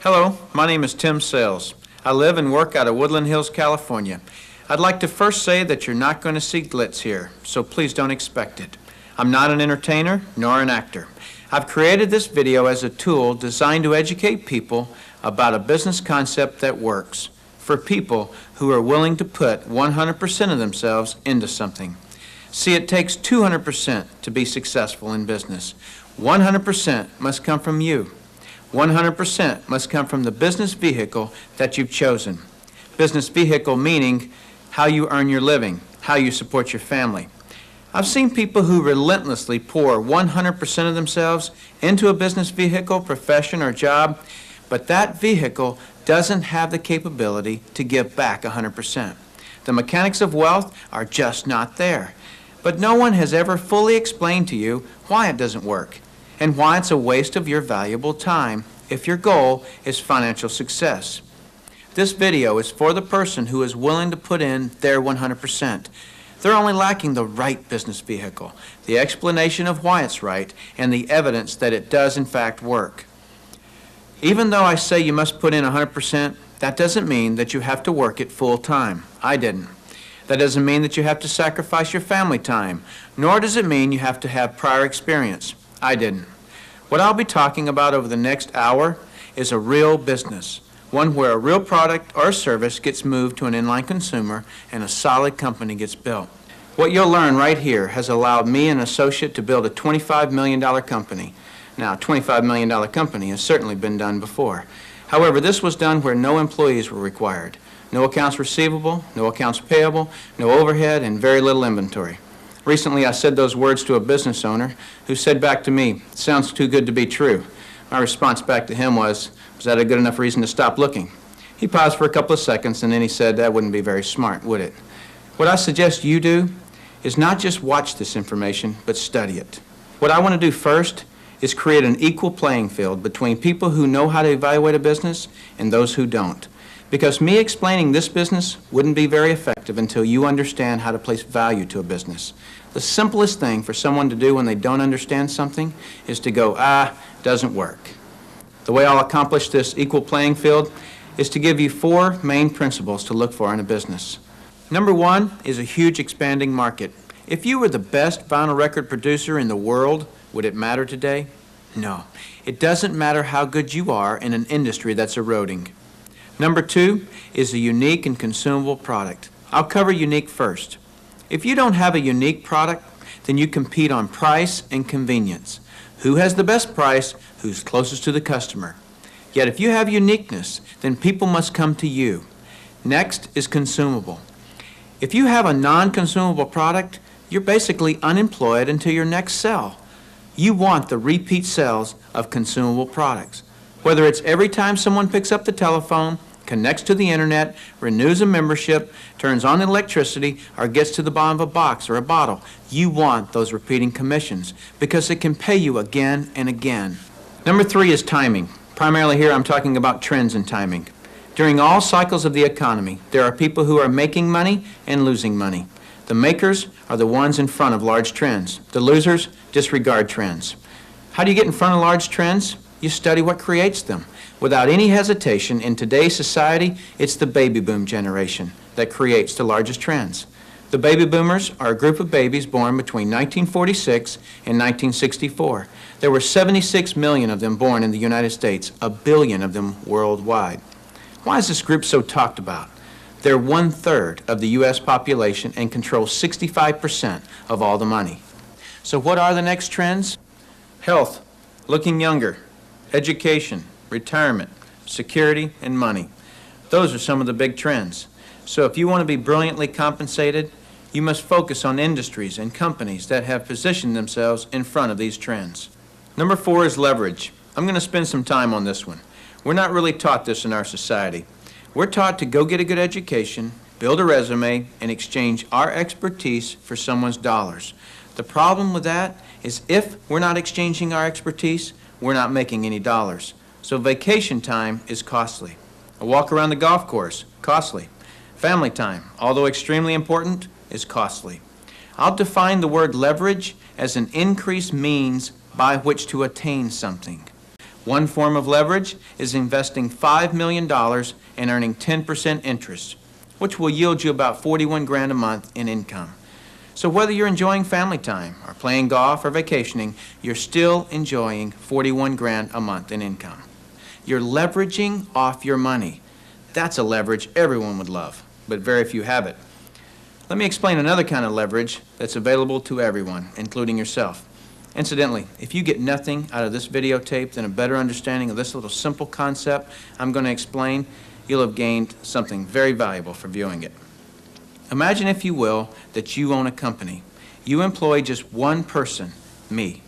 Hello, my name is Tim Sales. I live and work out of Woodland Hills, California. I'd like to first say that you're not going to see glitz here, so please don't expect it. I'm not an entertainer nor an actor. I've created this video as a tool designed to educate people about a business concept that works for people who are willing to put 100% of themselves into something. See, it takes 200% to be successful in business. 100% must come from you. 100% must come from the business vehicle that you've chosen. Business vehicle meaning how you earn your living, how you support your family. I've seen people who relentlessly pour 100% of themselves into a business vehicle, profession, or job, but that vehicle doesn't have the capability to give back 100%. The mechanics of wealth are just not there. But no one has ever fully explained to you why it doesn't work and why it's a waste of your valuable time if your goal is financial success. This video is for the person who is willing to put in their 100%. They're only lacking the right business vehicle, the explanation of why it's right, and the evidence that it does in fact work. Even though I say you must put in 100%, that doesn't mean that you have to work it full time. I didn't. That doesn't mean that you have to sacrifice your family time, nor does it mean you have to have prior experience. I didn't. What I'll be talking about over the next hour is a real business, one where a real product or service gets moved to an inline consumer and a solid company gets built. What you'll learn right here has allowed me and an associate to build a $25 million company. Now, a $25 million company has certainly been done before. However, this was done where no employees were required. No accounts receivable, no accounts payable, no overhead, and very little inventory. Recently, I said those words to a business owner who said back to me, "Sounds too good to be true." My response back to him was that a good enough reason to stop looking? He paused for a couple of seconds, and then he said, "That wouldn't be very smart, would it?" What I suggest you do is not just watch this information, but study it. What I want to do first is create an equal playing field between people who know how to evaluate a business and those who don't. Because me explaining this business wouldn't be very effective until you understand how to place value to a business. The simplest thing for someone to do when they don't understand something is to go, doesn't work. The way I'll accomplish this equal playing field is to give you 4 main principles to look for in a business. Number 1 is a huge expanding market. If you were the best vinyl record producer in the world, would it matter today? No. It doesn't matter how good you are in an industry that's eroding. Number 2 is a unique and consumable product. I'll cover unique first. If you don't have a unique product, then you compete on price and convenience. Who has the best price? Who's closest to the customer? Yet if you have uniqueness, then people must come to you. Next is consumable. If you have a non-consumable product, you're basically unemployed until your next sell. You want the repeat sales of consumable products. Whether it's every time someone picks up the telephone, connects to the internet, renews a membership, turns on electricity, or gets to the bottom of a box or a bottle, you want those repeating commissions because it can pay you again and again. Number 3 is timing. Primarily here I'm talking about trends in timing. During all cycles of the economy, there are people who are making money and losing money. The makers are the ones in front of large trends. The losers disregard trends. How do you get in front of large trends? You study what creates them. Without any hesitation, in today's society, it's the baby boom generation that creates the largest trends. The baby boomers are a group of babies born between 1946 and 1964. There were 76 million of them born in the United States, 1 billion of them worldwide. Why is this group so talked about? They're 1/3 of the U.S. population and control 65% of all the money. So what are the next trends? Health, looking younger, education, retirement, security, and money. Those are some of the big trends. So if you want to be brilliantly compensated, you must focus on industries and companies that have positioned themselves in front of these trends. Number 4 is leverage. I'm going to spend some time on this one. We're not really taught this in our society. We're taught to go get a good education, build a resume, and exchange our expertise for someone's dollars. The problem with that is if we're not exchanging our expertise, we're not making any dollars. So vacation time is costly. A walk around the golf course, costly. Family time, although extremely important, is costly. I'll define the word leverage as an increased means by which to attain something. One form of leverage is investing $5 million and earning 10% interest, which will yield you about 41 grand a month in income. So whether you're enjoying family time or playing golf or vacationing, you're still enjoying 41 grand a month in income. You're leveraging off your money. That's a leverage everyone would love, but very few have it. Let me explain another kind of leverage that's available to everyone, including yourself. Incidentally, if you get nothing out of this videotape than a better understanding of this little simple concept I'm going to explain, you'll have gained something very valuable for viewing it. Imagine, if you will, that you own a company. You employ just one person, me.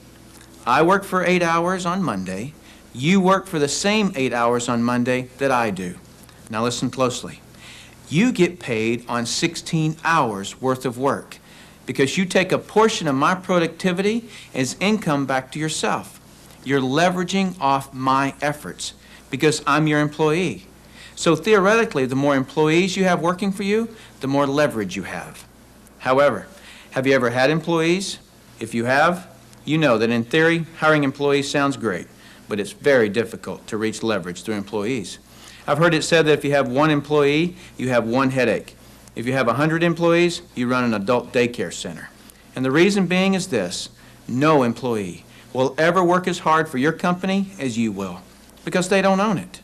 I work for 8 hours on Monday. You work for the same 8 hours on Monday that I do. Now listen closely. You get paid on 16 hours worth of work because you take a portion of my productivity as income back to yourself. You're leveraging off my efforts because I'm your employee. So theoretically, the more employees you have working for you, the more leverage you have. However, have you ever had employees? If you have, you know that in theory, hiring employees sounds great, but it's very difficult to reach leverage through employees. I've heard it said that if you have one employee, you have one headache. If you have 100 employees, you run an adult daycare center. And the reason being is this: no employee will ever work as hard for your company as you will, because they don't own it.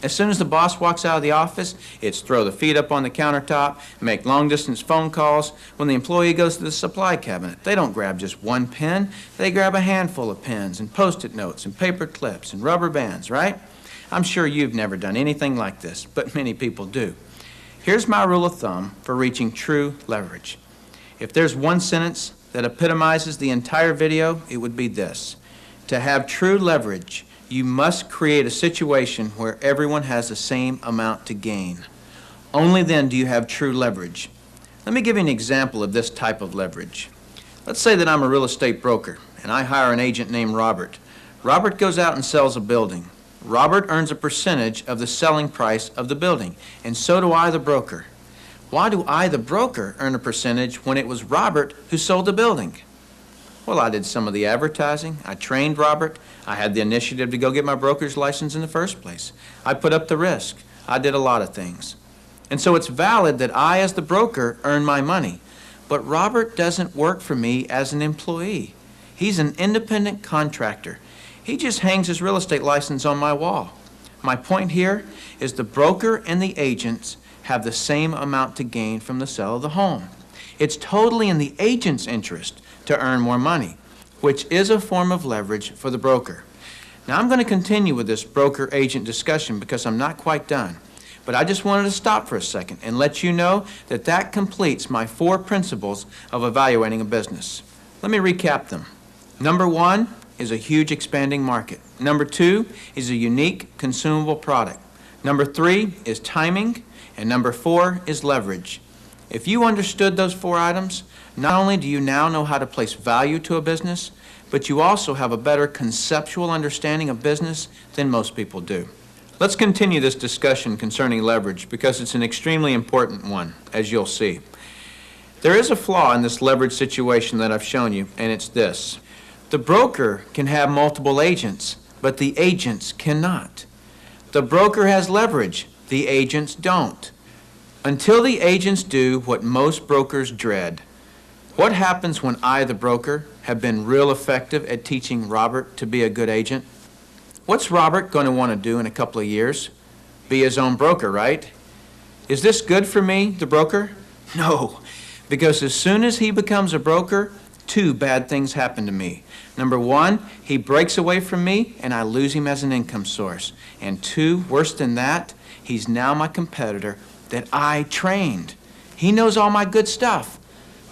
As soon as the boss walks out of the office, it's throw the feet up on the countertop, make long-distance phone calls. When the employee goes to the supply cabinet, they don't grab just one pen. They grab a handful of pens and Post-it notes and paper clips and rubber bands, right? I'm sure you've never done anything like this, but many people do. Here's my rule of thumb for reaching true leverage. If there's one sentence that epitomizes the entire video, it would be this: to have true leverage, you must create a situation where everyone has the same amount to gain. Only then do you have true leverage. Let me give you an example of this type of leverage. Let's say that I'm a real estate broker and I hire an agent named Robert. Robert goes out and sells a building. Robert earns a percentage of the selling price of the building, and so do I, the broker. Why do I, the broker, earn a percentage when it was Robert who sold the building? Well, I did some of the advertising. I trained Robert. I had the initiative to go get my broker's license in the first place. I put up the risk. I did a lot of things. And so it's valid that I, as the broker, earn my money. But Robert doesn't work for me as an employee. He's an independent contractor. He just hangs his real estate license on my wall. My point here is the broker and the agents have the same amount to gain from the sale of the home. It's totally in the agent's interest to earn more money, which is a form of leverage for the broker. Now, I'm going to continue with this broker-agent discussion because I'm not quite done. But I just wanted to stop for a second and let you know that that completes my 4 principles of evaluating a business. Let me recap them. Number 1 is a huge expanding market. Number 2 is a unique consumable product. Number 3 is timing. And number 4 is leverage. If you understood those 4 items, not only do you now know how to place value to a business, but you also have a better conceptual understanding of business than most people do. Let's continue this discussion concerning leverage because it's an extremely important one, as you'll see. There is a flaw in this leverage situation that I've shown you, and it's this. The broker can have multiple agents, but the agents cannot. The broker has leverage, the agents don't. Until the agents do what most brokers dread. What happens when I, the broker, have been real effective at teaching Robert to be a good agent? What's Robert going to want to do in a couple of years? Be his own broker, right? Is this good for me, the broker? No, because as soon as he becomes a broker, 2 bad things happen to me. Number 1, he breaks away from me and I lose him as an income source. And 2, worse than that, he's now my competitor that I trained. He knows all my good stuff.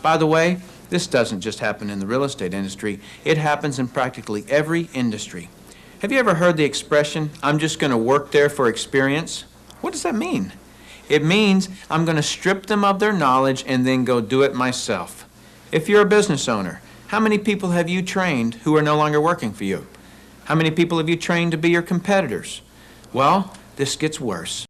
By the way, this doesn't just happen in the real estate industry. It happens in practically every industry. Have you ever heard the expression, I'm just going to work there for experience? What does that mean? It means I'm going to strip them of their knowledge and then go do it myself. If you're a business owner, how many people have you trained who are no longer working for you? How many people have you trained to be your competitors? Well, this gets worse.